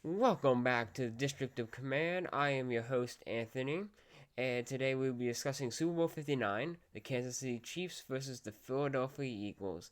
Welcome back to the District of Command. I am your host, Anthony, and today we'll be discussing Super Bowl 59, the Kansas City Chiefs versus the Philadelphia Eagles.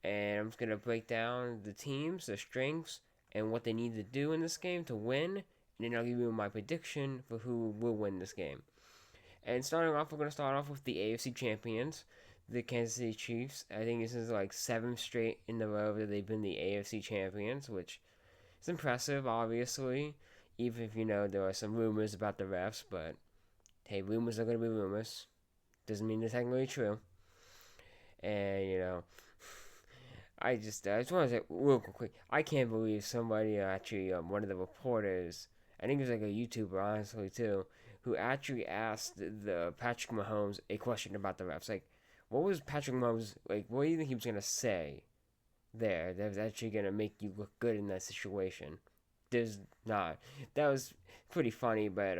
And I'm just going to break down the teams, their strengths, and what they need to do in this game to win, and then I'll give you my prediction for who will win this game. And starting off, we're going to start off with the AFC champions, the Kansas City Chiefs. I think this is like 7 straight in a row that they've been the AFC champions, which it's impressive, obviously, even if there are some rumors about the refs, but hey, rumors are going to be rumors. Doesn't mean they're technically true. And, I just want to say real quick, I can't believe somebody actually, one of the reporters, I think it was like a YouTuber, honestly, too, who actually asked the Patrick Mahomes a question about the refs. Like, what was Patrick Mahomes, like, what do you think he was going to say there that was actually going to make you look good in that situation? There's not. That was pretty funny, but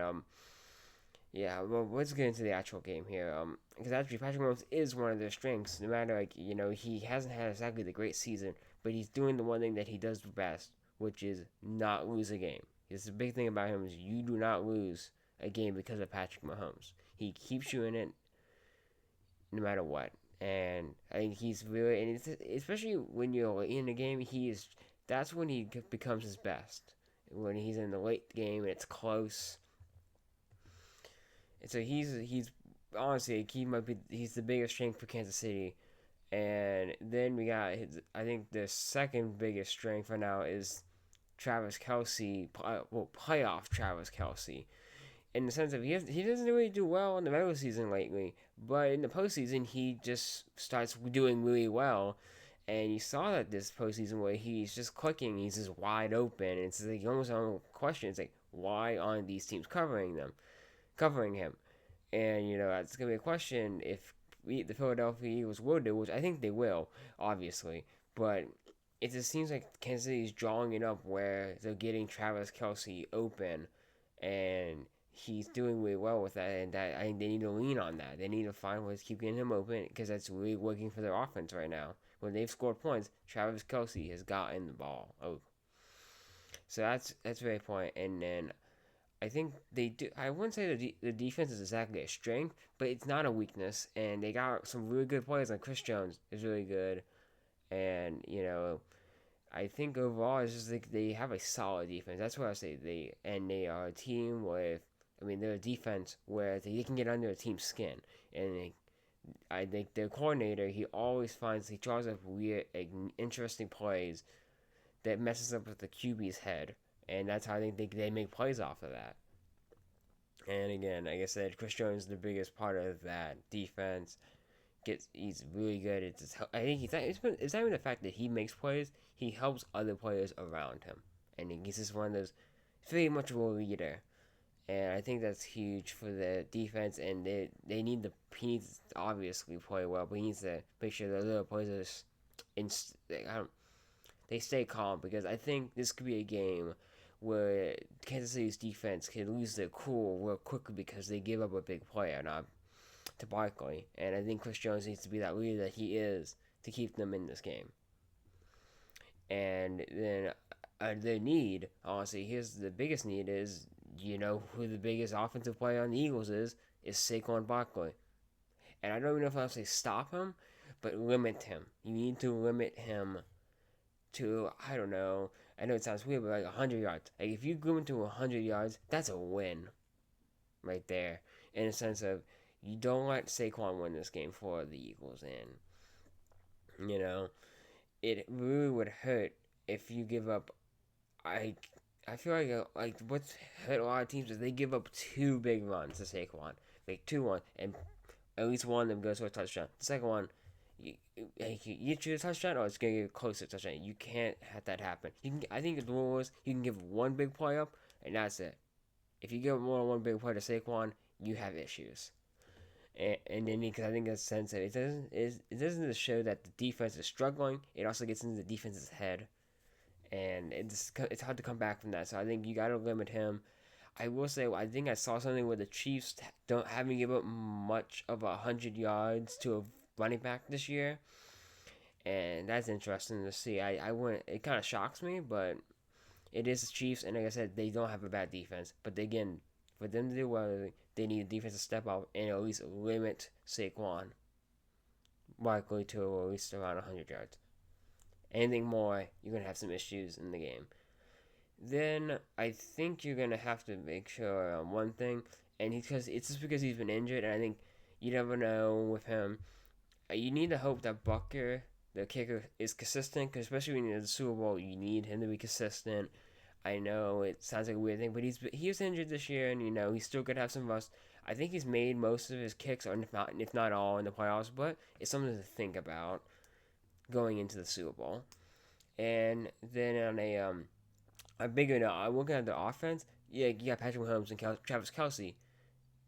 yeah. Well, let's get into the actual game here. Because actually Patrick Mahomes is one of their strengths. No matter he hasn't had exactly the great season, but he's doing the one thing that he does best, which is not lose a game. Because the big thing about him is you do not lose a game because of Patrick Mahomes. He keeps you in it no matter what. And I think he's really, and it's, especially when you're in the game, he is. That's when he becomes his best. When he's in the late game and it's close. And so he's honestly he might be he's the biggest strength for Kansas City. And then we got I think the second biggest strength for now is Travis Kelsey. Well, playoff Travis Kelsey, in the sense of he doesn't really do well in the regular season lately, but in the postseason he just starts doing really well. And you saw that this postseason where he's just clicking, he's just wide open, and it's like you almost don't question. It's like why aren't these teams covering him? And that's gonna be a question if the Philadelphia Eagles will do, which I think they will, obviously. But it just seems like Kansas City is drawing it up where they're getting Travis Kelsey open, and he's doing really well with that. And that I think they need to lean on that. They need to find ways to keep getting him open because that's really working for their offense right now. When they've scored points, Travis Kelsey has gotten the ball. Oh, so that's very important. And then I think they do. I wouldn't say the defense is exactly a strength, but it's not a weakness. And they got some really good players. Like Chris Jones is really good, and I think overall it's just like they have a solid defense. That's what I say. They are a team with. I mean, they're a defense where they can get under a team's skin, and I think their coordinator he draws up weird, like, interesting plays that messes up with the QB's head, and that's how I think they make plays off of that. And again, like I said, Chris Jones is the biggest part of that defense. He's really good. I think it's not even the fact that he makes plays. He helps other players around him, and he's just one of those. He's very much of a leader, and I think that's huge for the defense. And they need the he needs to obviously play well, but he needs to make sure the little players in they stay calm because I think this could be a game where Kansas City's defense can lose their cool real quickly because they give up a big player now to Barkley, and I think Chris Jones needs to be that leader that he is to keep them in this game. And then their need, honestly, here's the biggest need is who the biggest offensive player on the Eagles is Saquon Barkley. And I don't even know if I'll say stop him, but limit him. You need to limit him to, I don't know. I know it sounds weird, but like 100 yards. Like if you go into 100 yards, that's a win right there. In a sense of you don't let Saquon win this game for the Eagles, and it really would hurt if you give up. I I feel like what's hurt a lot of teams is they give up two big runs to Saquon, like 2-1, and at least one of them goes for a touchdown. The second one, you get you a touchdown or it's gonna get close to a touchdown. You can't have that happen. I think the rule is you can give one big play up and that's it. If you give more than one big play to Saquon, you have issues. And then because I think that's sense that it doesn't just show that the defense is struggling. It also gets into the defense's head, and it's hard to come back from that. So I think you got to limit him. I will say I think I saw something where the Chiefs don't haven't given up much of 100 yards to a running back this year, and that's interesting to see. I wouldn't. It kind of shocks me, but It is the Chiefs, and like I said, they don't have a bad defense. But again, for them to do well, they need the defense to step up and at least limit Saquon Barkley to at least around 100 yards. Anything more, you're going to have some issues in the game. Then I think you're going to have to make sure one thing, and because it's just because he's been injured, and I think you never know with him. You need to hope that Bucker, the kicker, is consistent, because especially when you're in the Super Bowl, you need him to be consistent. I know it sounds like a weird thing, but he was injured this year, and he's still gonna have some rust. I think he's made most of his kicks, or if not all, in the playoffs. But it's something to think about going into the Super Bowl. And then on a bigger note, I'm looking at the offense. Yeah, you got Patrick Mahomes and Travis Kelce.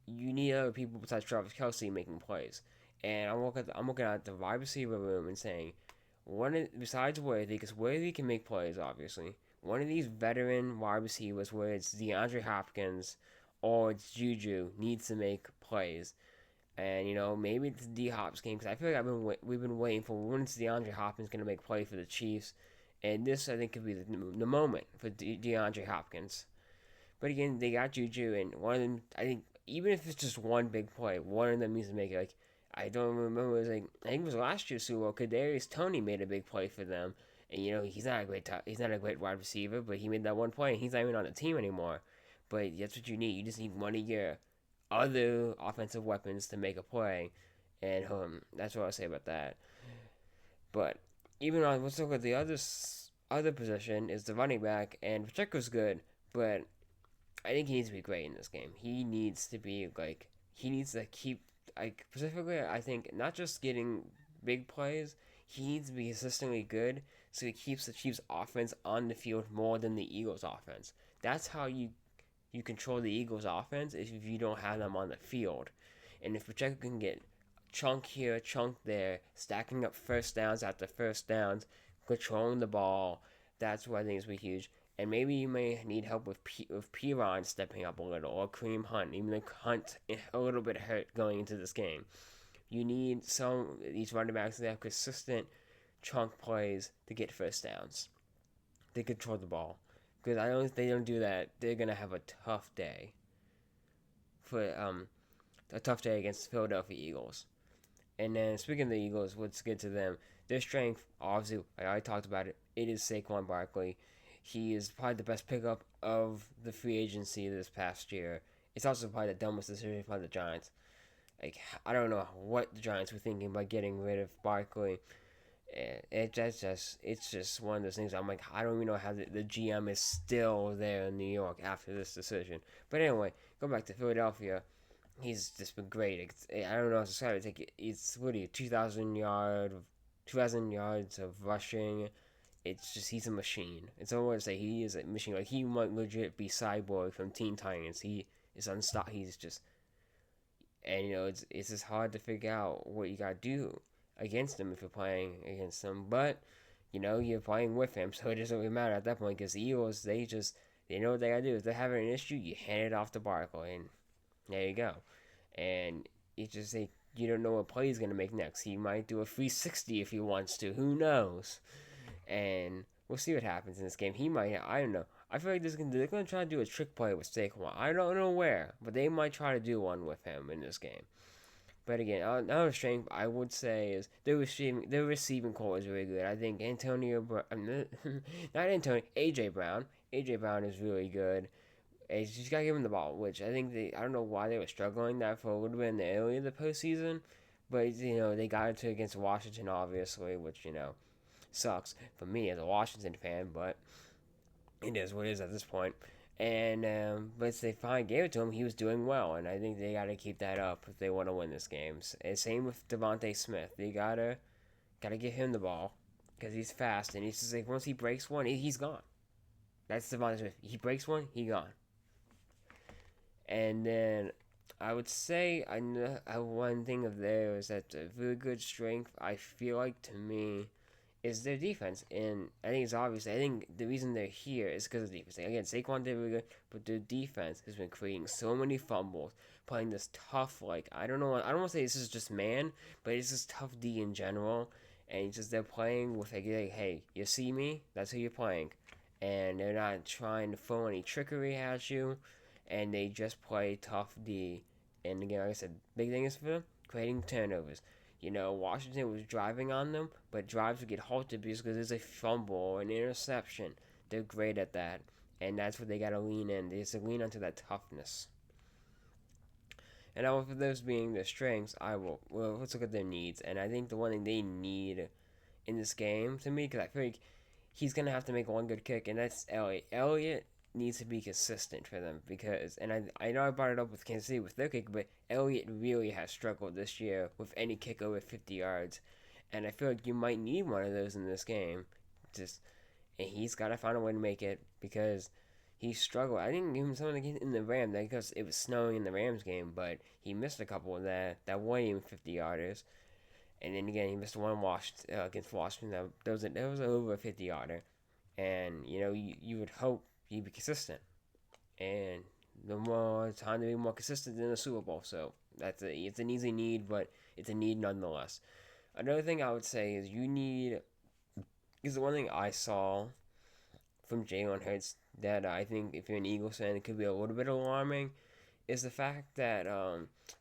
You need other people besides Travis Kelce making plays. And I'm looking at the wide receiver room and saying, besides Worthy, because Worthy can make plays, obviously. One of these veteran wide receivers, whether it's DeAndre Hopkins or it's Juju, needs to make plays. And maybe it's D Hop's game, because I feel like we've been waiting for when it's DeAndre Hopkins going to make play for the Chiefs, and this I think could be the moment for DeAndre Hopkins. But again, they got Juju, and one of them, I think, even if it's just one big play, one of them needs to make it. Like, I don't remember. It was like, I think it was last year's Super Bowl. Kadarius Toney made a big play for them, and he's not a great wide receiver, but he made that one play, and he's not even on the team anymore. But that's what you need. You just need one of your other offensive weapons to make a play, and that's what I'll say about that. But even on, let's look at the other position is the running back, and Pacheco's good, but I think he needs to be great in this game. He needs to be he needs to keep specifically. I think not just getting big plays. He needs to be consistently good, so he keeps the Chiefs' offense on the field more than the Eagles' offense. That's how you control the Eagles' offense if you don't have them on the field. And if Pacheco can get chunk here, chunk there, stacking up first downs after first downs, controlling the ball, that's what I think is really huge. And maybe you may need help with Piron stepping up a little, or Kareem Hunt, even though Hunt a little bit hurt going into this game. You need these running backs that have consistent chunk plays to get first downs. They control the ball. Because if they don't do that, they're gonna have a tough day. A tough day against the Philadelphia Eagles. And then speaking of the Eagles, what's good to them? Their strength, obviously, I talked about it. It is Saquon Barkley. He is probably the best pickup of the free agency this past year. It's also probably the dumbest decision by the Giants. I don't know what the Giants were thinking by getting rid of Barkley. It's just one of those things. I'm like, I don't even know how the GM is still there in New York after this decision. But anyway, go back to Philadelphia. He's just been great. I don't know how to say it. It's really 2,000 yards of rushing. It's just he's a machine. It's almost say he is a machine. Like he might legit be Cyborg from Teen Titans. He is unstoppable. He's just, and it's just hard to figure out what you gotta do against him if you're playing against him. But you're playing with him, so it doesn't really matter at that point because the Eagles they know what they gotta do. If they're having an issue, you hand it off to Barkley, and there you go. And it's just you don't know what play he's gonna make next. He might do a 360 if he wants to. Who knows? And we'll see what happens in this game. He might. I don't know. I feel like they're gonna try to do a trick play with Saquon. I don't know where, but they might try to do one with him in this game. But again, another strength I would say is their receiving core is really good. I think AJ Brown. AJ Brown is really good. You just gotta give him the ball, which I think I don't know why they were struggling that for a little bit in the early of the postseason, but they got it against Washington, obviously, which sucks for me as a Washington fan, but it is what it is at this point. And but they finally gave it to him. He was doing well, and I think they got to keep that up if they want to win this game. And same with Devontae Smith. They gotta give him the ball because he's fast, and he's just like once he breaks one, he's gone. That's Devontae Smith. He breaks one, he gone. And then I would say one thing of there is that a really good strength. I feel like to me is their defense, and I think it's obvious. I think the reason they're here is because of the defense. Again, Saquon did really good, but their defense has been creating so many fumbles, playing this tough, I don't know, I don't want to say this is just man, but it's just tough D in general, and they're playing with hey, you see me? That's who you're playing, and they're not trying to throw any trickery at you, and they just play tough D. And again, like I said, big thing is for them creating turnovers. Washington was driving on them, but drives would get halted because there's a fumble or an interception. They're great at that, and that's what they got to lean in. They just lean onto that toughness. And now, with those being their strengths, let's look at their needs. And I think the one thing they need in this game to me, because I feel like he's gonna have to make one good kick, and that's Elliott. Elliott needs to be consistent for them because, and I know I brought it up with Kansas City with their kick, but Elliott really has struggled this year with any kick over 50 yards, and I feel like you might need one of those in this game. And he's got to find a way to make it because he struggled. I didn't give him some of the in the Rams because it was snowing in the Rams game, but he missed a couple of that weren't even 50 yarders. And then again, he missed one against Washington. That was over a 50 yarder, and you would hope he'd be consistent. And the more time to be more consistent in the Super Bowl. So it's an easy need, but it's a need nonetheless. Another thing I would say is the one thing I saw from Jalen Hurts that I think if you're an Eagles fan, it could be a little bit alarming is the fact that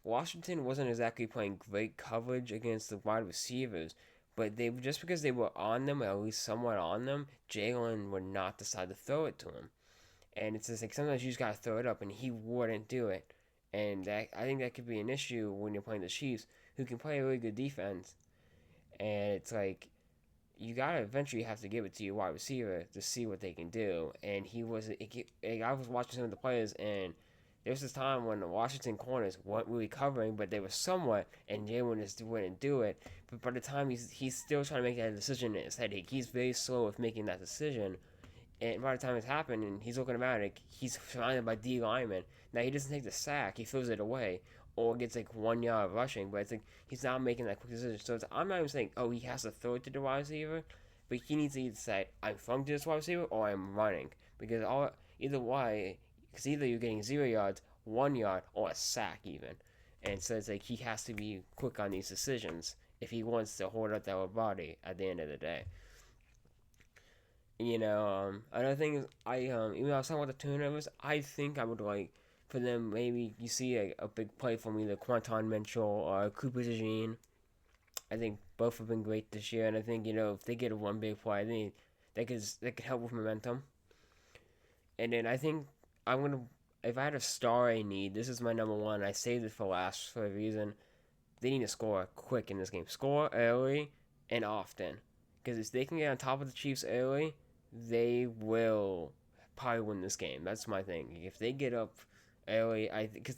Washington wasn't exactly playing great coverage against the wide receivers, but they just because they were on them, or at least somewhat on them, Jalen would not decide to throw it to him. And it's just like sometimes you just gotta throw it up, and he wouldn't do it. And I think that could be an issue when you're playing the Chiefs, who can play a really good defense. And it's like you gotta eventually have to give it to your wide receiver to see what they can do. And I was watching some of the players, and there was this time when the Washington corners weren't really covering, but they were somewhat, and Jalen just wouldn't do it. But by the time he's still trying to make that decision in his head, he's very slow with making that decision. And by the time it's happened, and he's looking around, he's surrounded by D linemen. Now he doesn't take the sack; he throws it away, or gets like 1 yard rushing. But it's like he's not making that quick decision. So I'm not even saying, he has to throw it to the wide receiver, but he needs to either say, I'm throwing to this wide receiver, or I'm running, because either way, because either you're getting 0 yards, 1 yard, or a sack even. And so it's like he has to be quick on these decisions if he wants to hold up that body at the end of the day. Another thing is even though I was talking about the turnovers, I think I would like for them maybe you see a big play from either Quanton Mitchell or Cooper DeJean. I think both have been great this year, and I think if they get one big play, I think they could help with momentum. And then I think I'm gonna if I had a star I need, this is my number one. I saved it for last for a reason. They need to score quick in this game. Score early and often. Because if they can get on top of the Chiefs early, they will probably win this game. That's my thing. If they get up early, because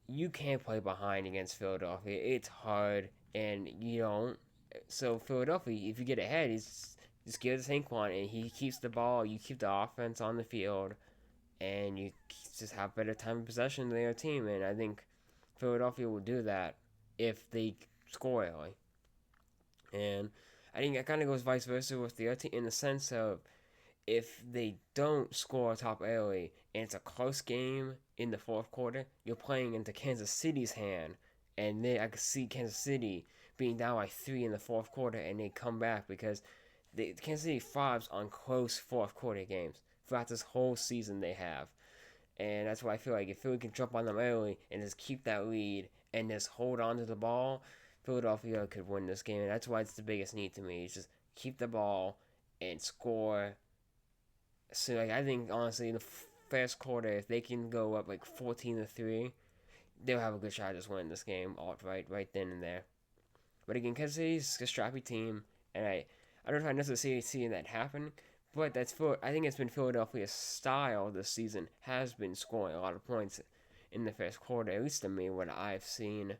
you can't play behind against Philadelphia. It's hard, and you don't. So Philadelphia, if you get ahead, just give it to Saquon, and he keeps the ball. You keep the offense on the field, and you just have better time of possession than their team. And I think Philadelphia will do that if they score early. And I think it kind of goes vice versa with the other team in the sense of if they don't score top early and it's a close game in the fourth quarter, you're playing into Kansas City's hand. And then I could see Kansas City being down by 3 in the fourth quarter and they come back because Kansas City thrives on close fourth quarter games throughout this whole season they have. And that's why I feel like if Philly can jump on them early and just keep that lead and just hold on to the ball, Philadelphia could win this game. And that's why it's the biggest need to me. It's just keep the ball and score. So I think honestly in the first quarter, if they can go up 14-3, they'll have a good shot at just winning this game right then and there. But again, Kansas City's a strappy team, and I don't know if I necessarily see that happen. But I think it's been Philadelphia's style this season has been scoring a lot of points in the first quarter, at least to me, what I've seen.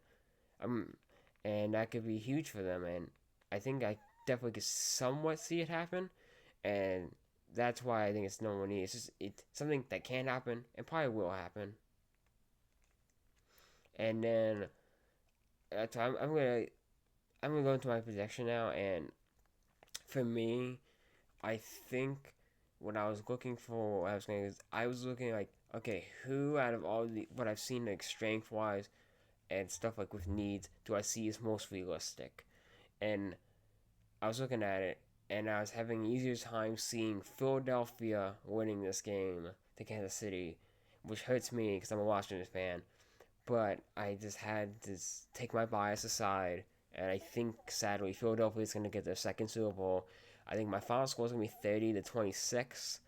And that could be huge for them. And I think I definitely could somewhat see it happen. And that's why I think it's no one. It's something that can happen and probably will happen. And then I'm gonna go into my projection now. And for me, I think what I was looking for, I was looking okay, who out of all what I've seen strength wise and stuff with needs do I see is most realistic? And I was looking at it, and I was having an easier time seeing Philadelphia winning this game to Kansas City, which hurts me because I'm a Washington fan. But I just had to take my bias aside, and I think sadly Philadelphia is going to get their second Super Bowl. I think my final score is going to be 30-26.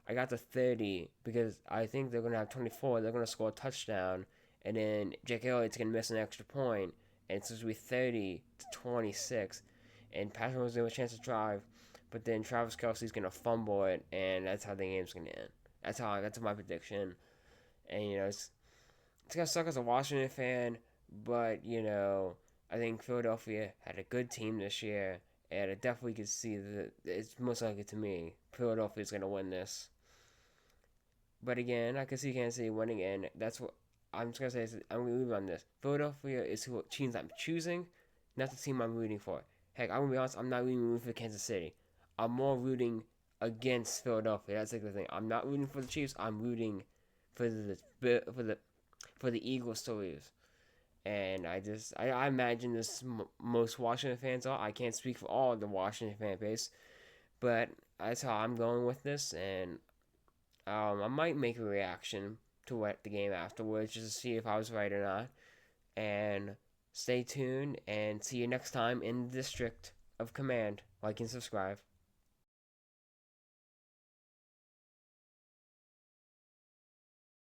I got the 30 because I think they're going to have 24. They're going to score a touchdown, and then Jake Elliott's going to miss an extra point, and it's going to be 30-26. And Patrick Mahomes going to have a chance to drive, but then Travis Kelsey's going to fumble it, and that's how the game's going to end. That's my prediction. And it's gonna suck as a Washington fan, but I think Philadelphia had a good team this year, and I definitely could see that it's most likely to me Philadelphia's gonna win this. But again, I could see Kansas City winning, and that's what I'm just gonna say. I'm gonna leave on this. Philadelphia is who teams I'm choosing, not the team I'm rooting for. Heck, I'm gonna be honest. I'm not even rooting for Kansas City. I'm more rooting against Philadelphia. That's like the thing. I'm not rooting for the Chiefs. I'm rooting for the Eagles to lose. And I imagine this most Washington fans are. I can't speak for all the Washington fan base, but that's how I'm going with this. And I might make a reaction to the game afterwards just to see if I was right or not. And stay tuned and see you next time in the District of Command. Like and subscribe.